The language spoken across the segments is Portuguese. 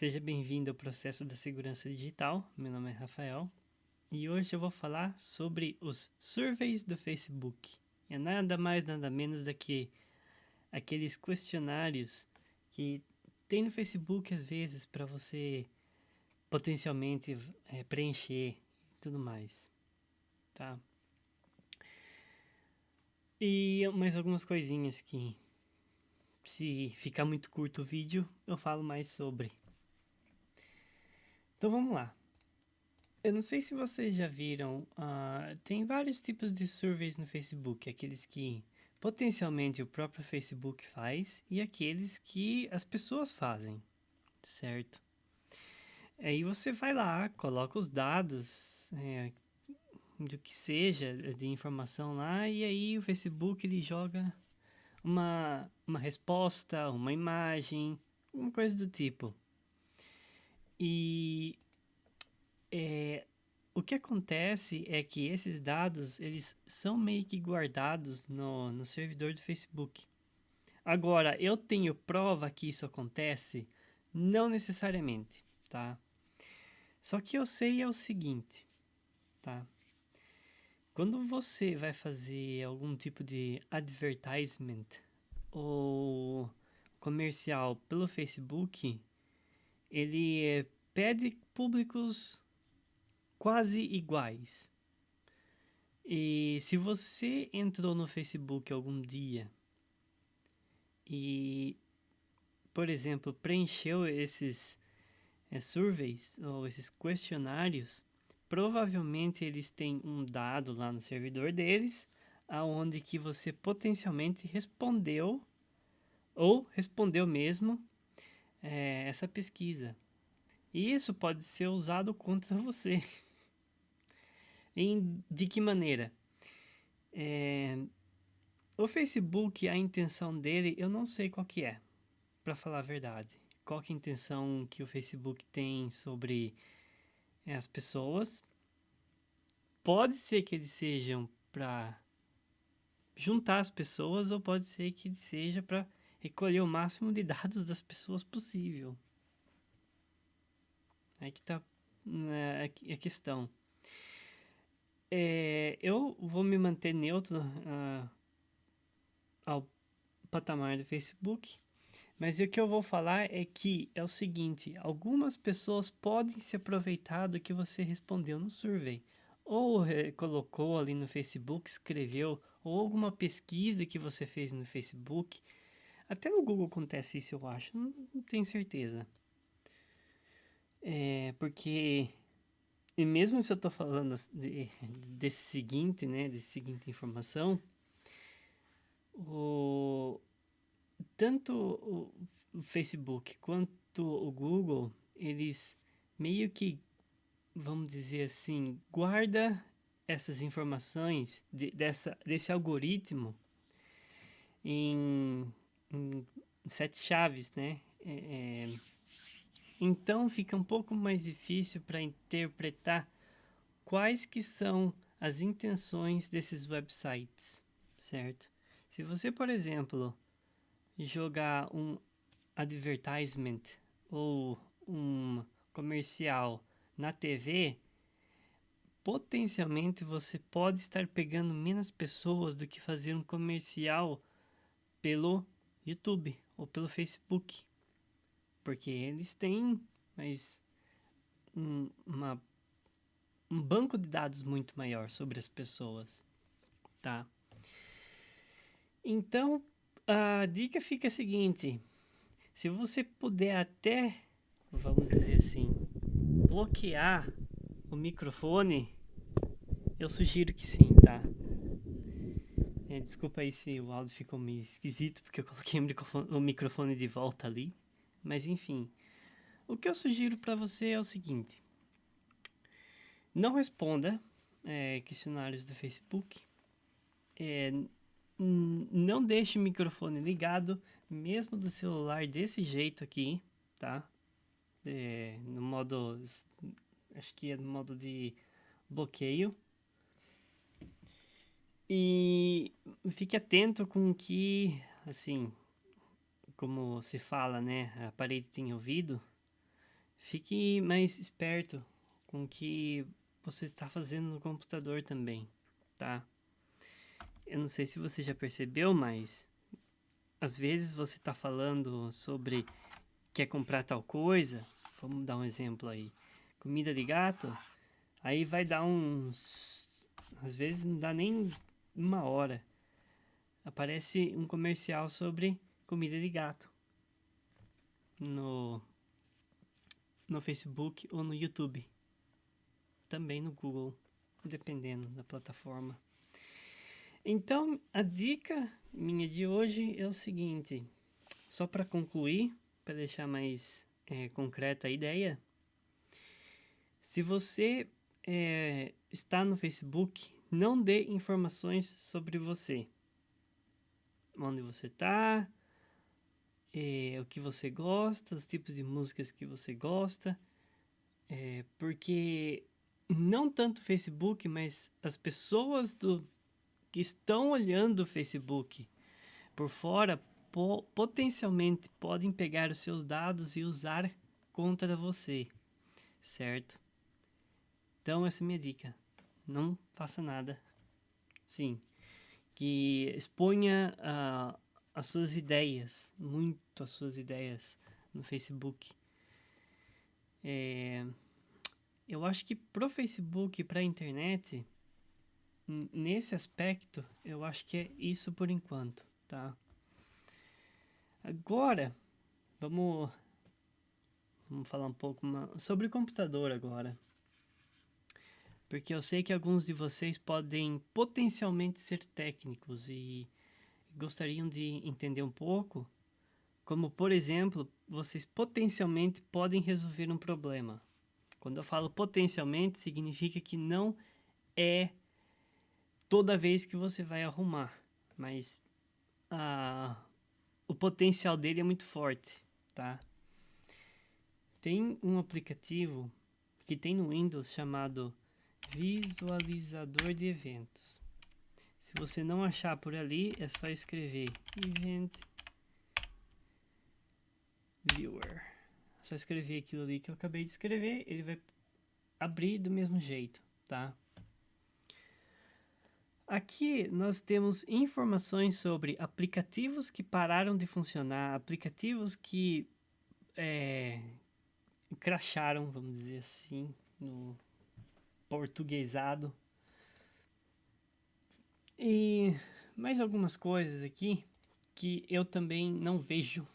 Seja bem-vindo ao processo da segurança digital. Meu nome é Rafael e hoje eu vou falar sobre os surveys do Facebook. É nada mais, nada menos do que aqueles questionários que tem no Facebook às vezes para você potencialmente preencher e tudo mais, tá? E mais algumas coisinhas que, se ficar muito curto o vídeo, eu falo mais sobre. Então vamos lá. Eu não sei se vocês já viram, tem vários tipos de surveys no Facebook, aqueles que potencialmente o próprio Facebook faz e aqueles que as pessoas fazem, certo? Aí você vai lá, coloca os dados, do que seja, de informação lá, e aí o Facebook ele joga uma resposta, uma imagem, uma coisa do tipo. E o que acontece é que esses dados, eles são meio que guardados no servidor do Facebook. Agora, eu tenho prova que isso acontece? Não necessariamente, tá? Só que eu sei é o seguinte, tá? Quando você vai fazer algum tipo de advertisement ou comercial pelo Facebook, ele pede públicos quase iguais. E se você entrou no Facebook algum dia e, por exemplo, preencheu esses surveys ou esses questionários, provavelmente eles têm um dado lá no servidor deles, aonde que você potencialmente respondeu ou respondeu mesmo essa pesquisa. E isso pode ser usado contra você. De que maneira? O Facebook, a intenção dele, eu não sei qual que é, para falar a verdade. Qual que é a intenção que o Facebook tem sobre as pessoas? Pode ser que eles sejam para juntar as pessoas ou pode ser que seja para recolher o máximo de dados das pessoas possível. Aí que tá a questão. Eu vou me manter neutro ao patamar do Facebook. Mas o que eu vou falar é que é o seguinte: algumas pessoas podem se aproveitar do que você respondeu no survey, ou colocou ali no Facebook, escreveu, ou alguma pesquisa que você fez no Facebook. Até no Google acontece isso, eu acho, não tenho certeza. Porque, e mesmo se eu estou falando desse seguinte, né, desse seguinte informação, o, tanto o Facebook quanto o Google, eles meio que, vamos dizer assim, guarda essas informações desse algoritmo em, em sete chaves, né? Então fica um pouco mais difícil para interpretar quais que são as intenções desses websites, certo? Se você, por exemplo, jogar um advertisement ou um comercial na TV, potencialmente você pode estar pegando menos pessoas do que fazer um comercial pelo YouTube ou pelo Facebook, porque eles têm mais uma, um banco de dados muito maior sobre as pessoas, tá? Então, a dica fica a seguinte: se você puder até, vamos dizer assim, bloquear o microfone, eu sugiro que sim, tá? Desculpa aí se o áudio ficou meio esquisito, porque eu coloquei o microfone de volta ali. Mas enfim, o que eu sugiro para você é o seguinte: não responda questionários do Facebook. É, não deixe o microfone ligado, mesmo do celular desse jeito aqui, tá? No modo, acho que é no modo de bloqueio. E fique atento com que, assim, como se fala, né? A parede tem ouvido. Fique mais esperto com o que você está fazendo no computador também, tá? Eu não sei se você já percebeu, mas às vezes você está falando sobre quer comprar tal coisa. Vamos dar um exemplo aí. Comida de gato. Aí vai dar uns... Às vezes não dá nem uma hora. Aparece um comercial sobre comida de gato. No Facebook ou no YouTube. Também no Google, dependendo da plataforma. Então, a dica minha de hoje é o seguinte, só para concluir, para deixar mais concreta a ideia, se você está no Facebook, não dê informações sobre você. Onde você está, o que você gosta, os tipos de músicas que você gosta, porque não tanto o Facebook, mas as pessoas que estão olhando o Facebook por fora potencialmente podem pegar os seus dados e usar contra você, certo? Então essa é a minha dica. Não faça nada. Sim, que exponha as suas ideias, muito as suas ideias no Facebook. Eu acho que pro Facebook e pra internet, nesse aspecto, eu acho que é isso por enquanto, tá? Agora, vamos falar um pouco sobre computador agora. Porque eu sei que alguns de vocês podem potencialmente ser técnicos e gostariam de entender um pouco como, por exemplo, vocês potencialmente podem resolver um problema. Quando eu falo potencialmente, significa que não é toda vez que você vai arrumar, mas o potencial dele é muito forte, tá? Tem um aplicativo que tem no Windows chamado Visualizador de Eventos. Se você não achar por ali, é só escrever Event Viewer. É só escrever aquilo ali que eu acabei de escrever, ele vai abrir do mesmo jeito, tá? Aqui nós temos informações sobre aplicativos que pararam de funcionar, aplicativos que crasharam, vamos dizer assim, no portuguesado. E mais algumas coisas aqui que eu também não vejo.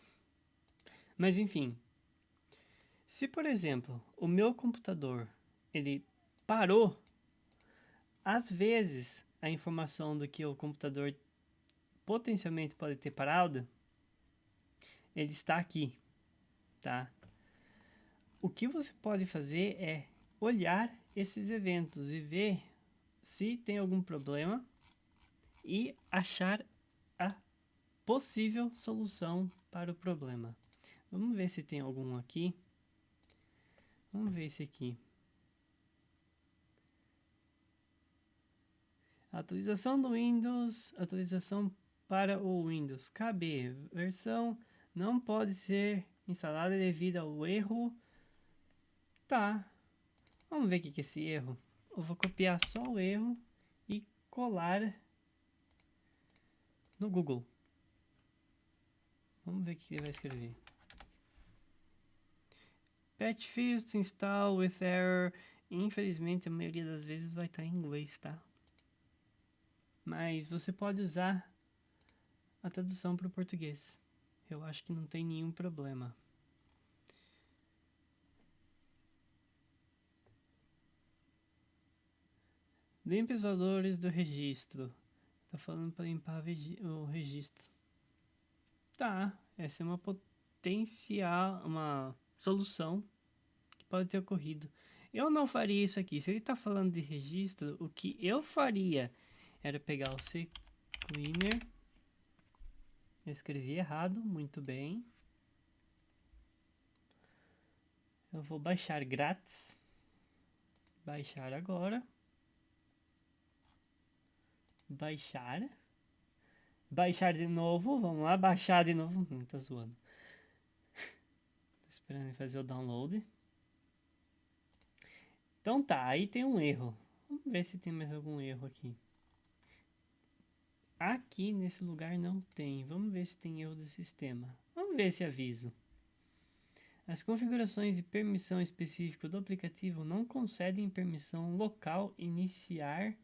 Mas enfim, se por exemplo o meu computador ele parou, às vezes a informação do que o computador potencialmente pode ter parado, ele está aqui, tá? O que você pode fazer é olhar esses eventos e ver se tem algum problema e achar a possível solução para o problema. Vamos ver se tem algum aqui. Vamos ver esse aqui. Atualização do Windows, atualização para o Windows KB, versão não pode ser instalada devido ao erro. Tá, vamos ver o que é esse erro. Eu vou copiar só o erro e colar no Google. Vamos ver o que ele vai escrever. Patch fails to install with error. Infelizmente a maioria das vezes vai estar em inglês, tá? Mas você pode usar a tradução para o português. Eu acho que não tem nenhum problema. Limpe os valores do registro. Tá falando para limpar o registro. Tá, essa é uma solução que pode ter ocorrido. Eu não faria isso aqui. Se ele tá falando de registro, o que eu faria era pegar o CCleaner. Eu escrevi errado, muito bem. Eu vou baixar grátis. Baixar agora. Baixar. Baixar de novo. Vamos lá, baixar de novo. Tá zoando. Tô esperando ele fazer o download. Então tá, aí tem um erro. Vamos ver se tem mais algum erro aqui. Aqui nesse lugar não tem. Vamos ver se tem erro do sistema. Vamos ver esse aviso. As configurações de permissão específica do aplicativo não concedem permissão local iniciar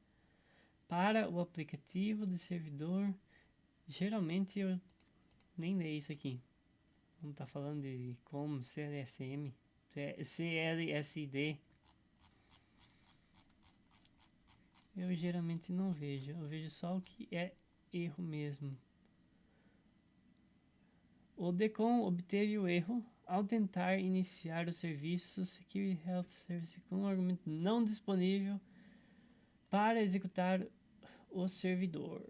para o aplicativo do servidor. Geralmente eu nem leio isso aqui. Não tá falando de como CLSM, CLSD. Eu geralmente não vejo. Eu vejo só o que é erro mesmo. O DECOM obteve o erro ao tentar iniciar o serviço Security Health Service com um argumento não disponível para executar o servidor.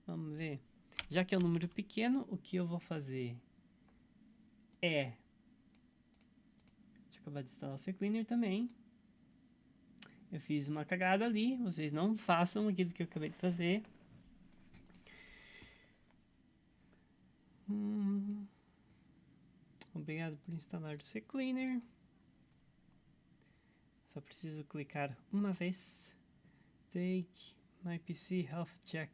Vamos ver. Já que é um número pequeno, o que eu vou fazer é... Deixa eu acabar de instalar o CCleaner também. Eu fiz uma cagada ali, vocês não façam aquilo que eu acabei de fazer. Obrigado por instalar o CCleaner. Só preciso clicar uma vez. Take my PC health check.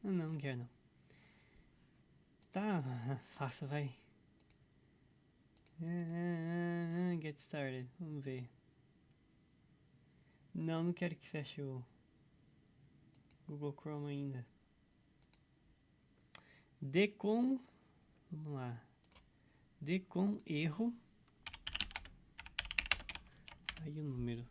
Não quero não. Tá, faça, vai. Get started. Vamos ver. Não quero que feche o Google Chrome ainda. Decom. Vamos lá. Decom erro. Aí o número.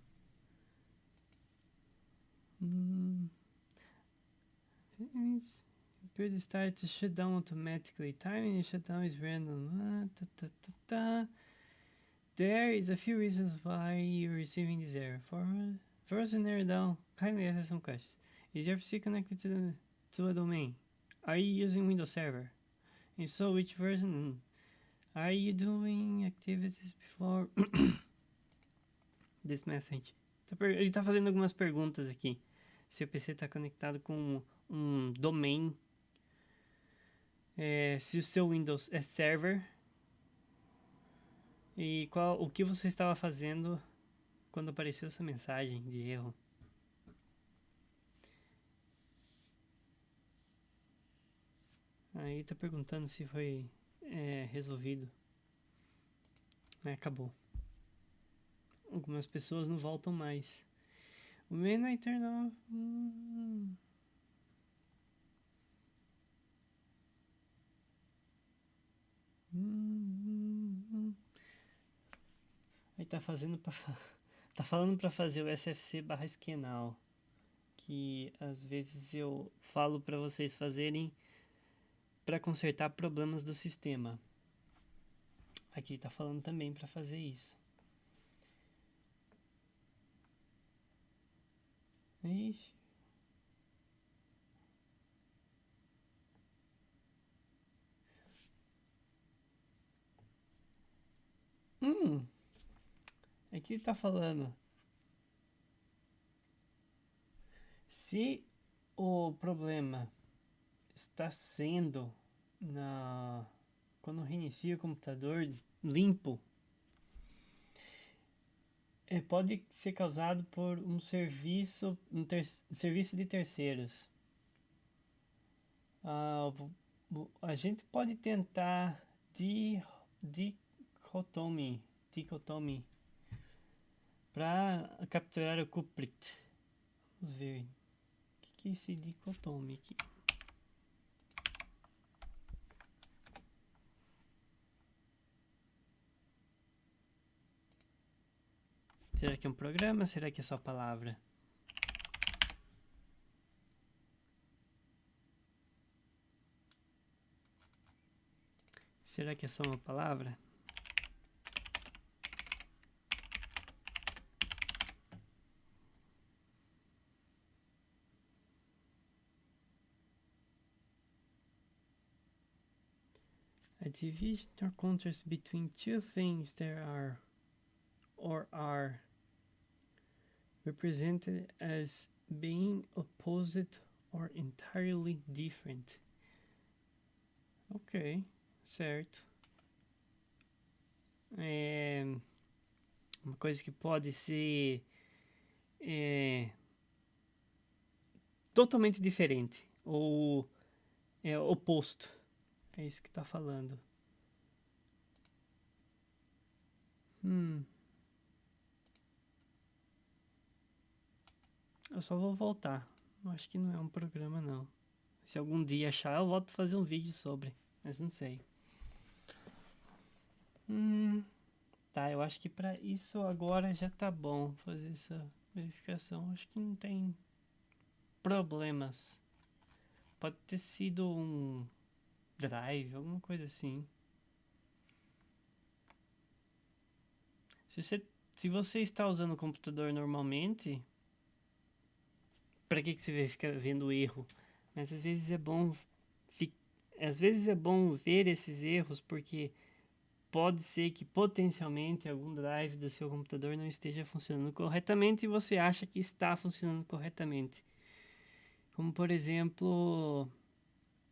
Build start to shut down automatically. Timing shutdown is random. There is a few reasons why you're receiving this error. First, narrow down. Kindly answer some questions. Is your PC connected to a domain? Are you using Windows Server? If so, which version? Are you doing activities before this message? Ele está fazendo algumas perguntas aqui. Se o PC está conectado com um domain. Se o seu Windows é server. E o que você estava fazendo quando apareceu essa mensagem de erro. Aí tá perguntando se foi resolvido. Acabou. Algumas pessoas não voltam mais. When I turn off... Aí tá fazendo tá falando para fazer o sfc/scanal, que às vezes eu falo para vocês fazerem para consertar problemas do sistema. Aqui tá falando também para fazer isso. Ixi. Aqui tá falando. Se o problema está sendo quando reinicia o computador limpo, pode ser causado por um serviço de terceiros. A gente pode tentar dicotomy para capturar o culprit. Vamos ver. O que é esse dicotomy aqui? Será que é um programa? Será que é só palavra? Será que é só uma palavra? A division or contrast between two things that are or are represented as being opposite or entirely different. Ok, certo. Uma coisa que pode ser totalmente diferente ou oposto. É isso que tá falando. Eu só vou voltar. Eu acho que não é um programa, não. Se algum dia achar, eu volto a fazer um vídeo sobre. Mas não sei. Tá, eu acho que pra isso agora já tá bom fazer essa verificação. Acho que não tem problemas. Pode ter sido um drive, alguma coisa assim. Se você está usando o computador normalmente, para que você vai ficar vendo erro? Mas às vezes é bom ver esses erros porque pode ser que potencialmente algum drive do seu computador não esteja funcionando corretamente e você acha que está funcionando corretamente. Como por exemplo,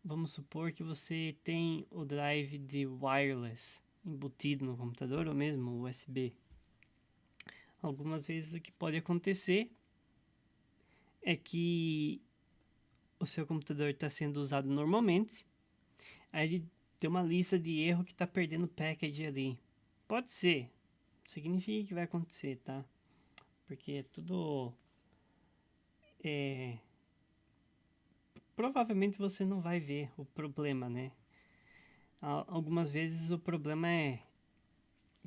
vamos supor que você tem o drive de wireless embutido no computador ou mesmo USB. Algumas vezes o que pode acontecer é que o seu computador está sendo usado normalmente, aí ele tem uma lista de erro que está perdendo package ali. Pode ser, significa que vai acontecer, tá? Porque é tudo provavelmente você não vai ver o problema, né? Algumas vezes o problema é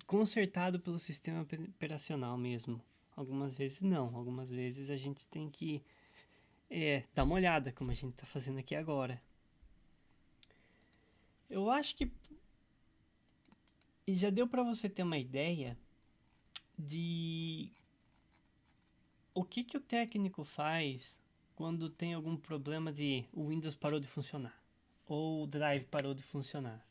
consertado pelo sistema operacional mesmo. Algumas vezes não. Algumas vezes a gente tem que dar uma olhada, como a gente está fazendo aqui agora. Eu acho que já deu para você ter uma ideia de o que o técnico faz quando tem algum problema de o Windows parou de funcionar ou o Drive parou de funcionar.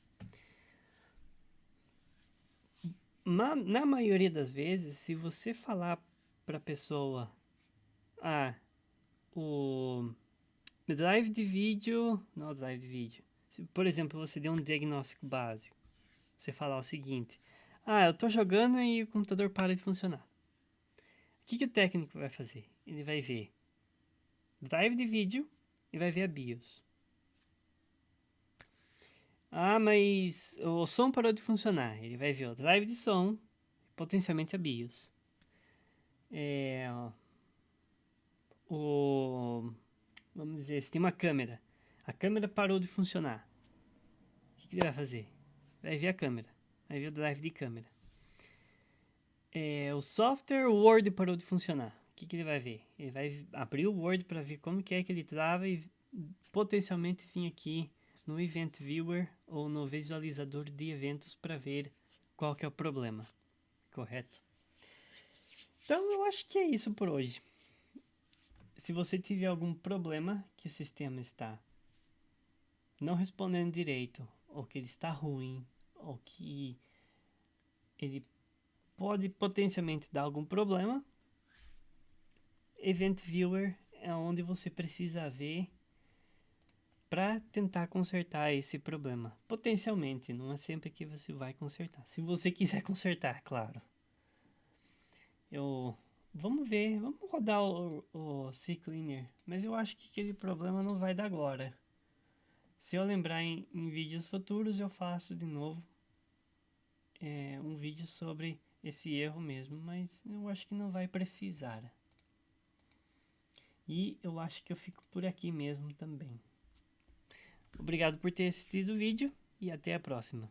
Na maioria das vezes, se você falar para a pessoa, o drive de vídeo, não é o drive de vídeo. Se, por exemplo, você deu um diagnóstico básico, você falar o seguinte: eu tô jogando e o computador para de funcionar. O que o técnico vai fazer? Ele vai ver drive de vídeo e vai ver a BIOS. Mas o som parou de funcionar. Ele vai ver o drive de som, potencialmente a BIOS. Vamos dizer, se tem uma câmera. A câmera parou de funcionar. O que ele vai fazer? Vai ver a câmera. Vai ver o drive de câmera. O software Word parou de funcionar. O que ele vai ver? Ele vai abrir o Word para ver como que é que ele trava e potencialmente vir aqui no Event Viewer ou no visualizador de eventos para ver qual que é o problema. Correto? Então eu acho que é isso por hoje. Se você tiver algum problema que o sistema está não respondendo direito, ou que ele está ruim, ou que ele pode potencialmente dar algum problema, Event Viewer é onde você precisa ver para tentar consertar esse problema. Potencialmente, não é sempre que você vai consertar. Se você quiser consertar, claro. Vamos ver, vamos rodar o CCleaner, mas eu acho que aquele problema não vai dar agora. Se eu lembrar em vídeos futuros, eu faço de novo um vídeo sobre esse erro mesmo, mas eu acho que não vai precisar. E eu acho que eu fico por aqui mesmo também. Obrigado por ter assistido o vídeo e até a próxima.